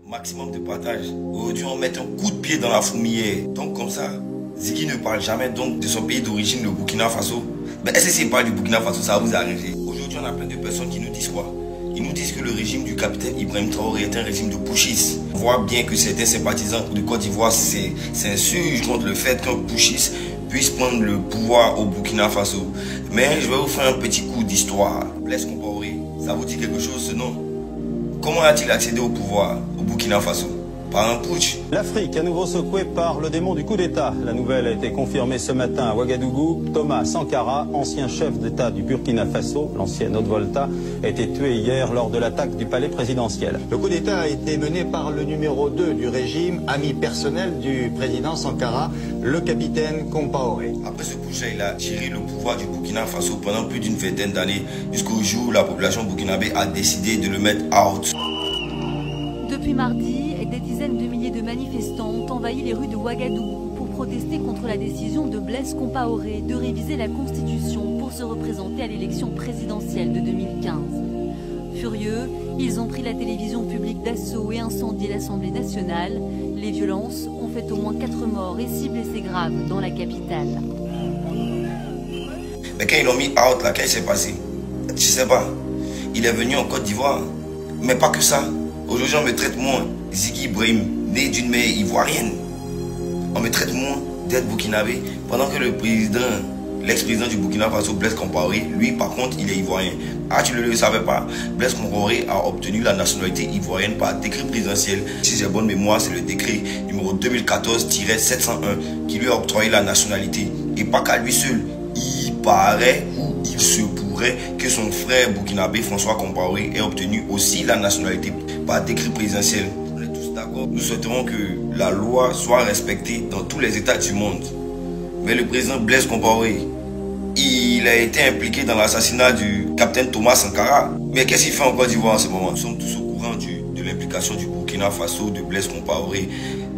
Maximum de partage. Aujourd'hui, on met un coup de pied dans la fourmilière. Donc comme ça, Ziggy ne parle jamais donc de son pays d'origine, le Burkina Faso. Mais est-ce que s'il parle du Burkina Faso, ça va vous arriver? Aujourd'hui, on a plein de personnes qui nous disent quoi? Ils nous disent que le régime du capitaine Ibrahim Traoré est un régime de putschistes. On voit bien que certains sympathisants de Côte d'Ivoire s'insurgent contre le fait qu'un putschiste puisse prendre le pouvoir au Burkina Faso. Mais je vais vous faire un petit coup d'histoire. Blaise Compaoré, ça vous dit quelque chose ce nom? Comment a-t-il accédé au pouvoir au Burkina Faso? Par un putsch. L'Afrique, à nouveau secouée par le démon du coup d'État. La nouvelle a été confirmée ce matin à Ouagadougou. Thomas Sankara, ancien chef d'État du Burkina Faso, l'ancienne Haute-Volta, a été tué hier lors de l'attaque du palais présidentiel. Le coup d'État a été mené par le numéro 2 du régime, ami personnel du président Sankara, le capitaine Compaoré. Après ce putsch-là, il a géré le pouvoir du Burkina Faso pendant plus d'une vingtaine d'années, jusqu'au jour où la population burkinabé a décidé de le mettre out. Depuis mardi, des dizaines de milliers de manifestants ont envahi les rues de Ouagadougou pour protester contre la décision de Blaise Compaoré de réviser la Constitution pour se représenter à l'élection présidentielle de 2015. Furieux, ils ont pris la télévision publique d'assaut et incendié l'Assemblée nationale. Les violences ont fait au moins 4 morts et 6 blessés graves dans la capitale. Mais quand ils l'ont mis out, là, qu'est-ce qui s'est passé? Je sais pas. Il est venu en Côte d'Ivoire. Mais pas que ça. Aujourd'hui, on me traite moi, Ziggy Ibrahim, né d'une mère ivoirienne. On me traite moi d'être burkinabé, pendant que le président, l'ex-président du Burkina Faso, Blaise Compaoré, lui par contre, il est ivoirien. Ah, tu ne le savais pas? Blaise Compaoré a obtenu la nationalité ivoirienne par décret présidentiel. Si j'ai bonne mémoire, c'est le décret numéro 2014-701 qui lui a octroyé la nationalité. Et pas qu'à lui seul. Il paraît ou il se pourrait que son frère burkinabé François Compaoré ait obtenu aussi la nationalité par décret présidentiel. On est tous d'accord. Nous souhaiterons que la loi soit respectée dans tous les États du monde. Mais le président Blaise Compaoré, il a été impliqué dans l'assassinat du capitaine Thomas Sankara. Mais qu'est-ce qu'il fait en Côte d'Ivoire en ce moment? Nous sommes tous au courant de l'implication du Burkina Faso, de Blaise Compaoré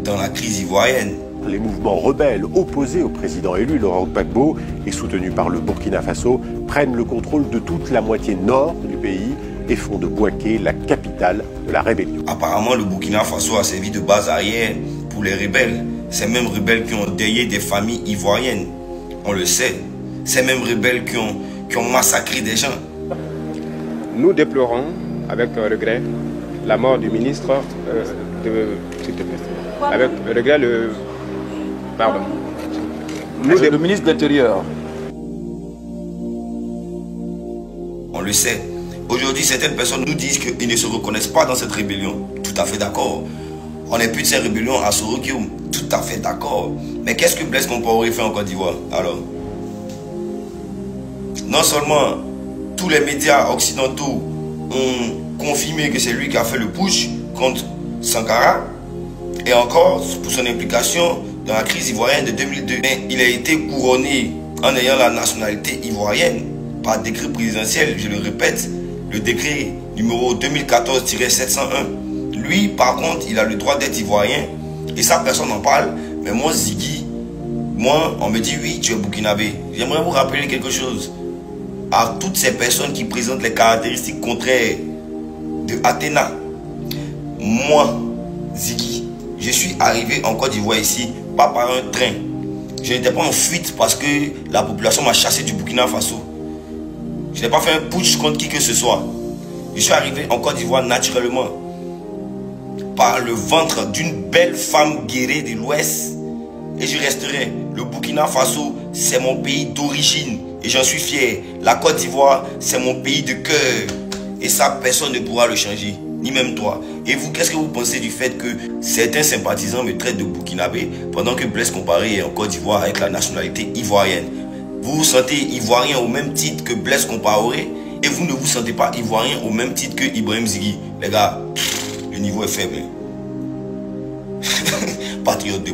dans la crise ivoirienne. Les mouvements rebelles opposés au président élu Laurent Gbagbo et soutenus par le Burkina Faso prennent le contrôle de toute la moitié nord du pays et font de Bouaké la capitale de la rébellion. Apparemment, le Burkina Faso a servi de base arrière pour les rebelles. Ces mêmes rebelles qui ont deuillé des familles ivoiriennes. On le sait. Ces mêmes rebelles qui ont massacré des gens. Nous déplorons avec regret la mort du ministre s'il te plaît. Avec regret le... Pardon. Le ministre de l'Intérieur. On le sait. Aujourd'hui, certaines personnes nous disent qu'ils ne se reconnaissent pas dans cette rébellion. Tout à fait d'accord. On n'est plus de cette rébellion à Sorokio. Tout à fait d'accord. Mais qu'est-ce que Blaise Compaoré fait en Côte d'Ivoire alors? Non seulement tous les médias occidentaux ont confirmé que c'est lui qui a fait le push contre Sankara, et encore pour son implication dans la crise ivoirienne de 2002. Mais il a été couronné en ayant la nationalité ivoirienne par décret présidentiel, je le répète, le décret numéro 2014-701. Lui, par contre, il a le droit d'être ivoirien et ça, personne n'en parle. Mais moi, Ziggy, moi, on me dit oui, tu es burkinabé. J'aimerais vous rappeler quelque chose. À toutes ces personnes qui présentent les caractéristiques contraires de Athéna, moi, Ziggy, je suis arrivé en Côte d'Ivoire ici, pas par un train. Je n'étais pas en fuite parce que la population m'a chassé du Burkina Faso. Je n'ai pas fait un putsch contre qui que ce soit. Je suis arrivé en Côte d'Ivoire naturellement. Par le ventre d'une belle femme guerrière de l'Ouest. Et je resterai. Le Burkina Faso, c'est mon pays d'origine. Et j'en suis fier. La Côte d'Ivoire, c'est mon pays de cœur. Et ça, personne ne pourra le changer. Ni même toi. Et vous, qu'est-ce que vous pensez du fait que certains sympathisants me traitent de burkinabé pendant que Blaise Compaoré est en Côte d'Ivoire avec la nationalité ivoirienne? Vous vous sentez ivoirien au même titre que Blaise Compaoré et vous ne vous sentez pas ivoirien au même titre que Ibrahim Ziggy. Les gars, le niveau est faible. Patriote 2.0.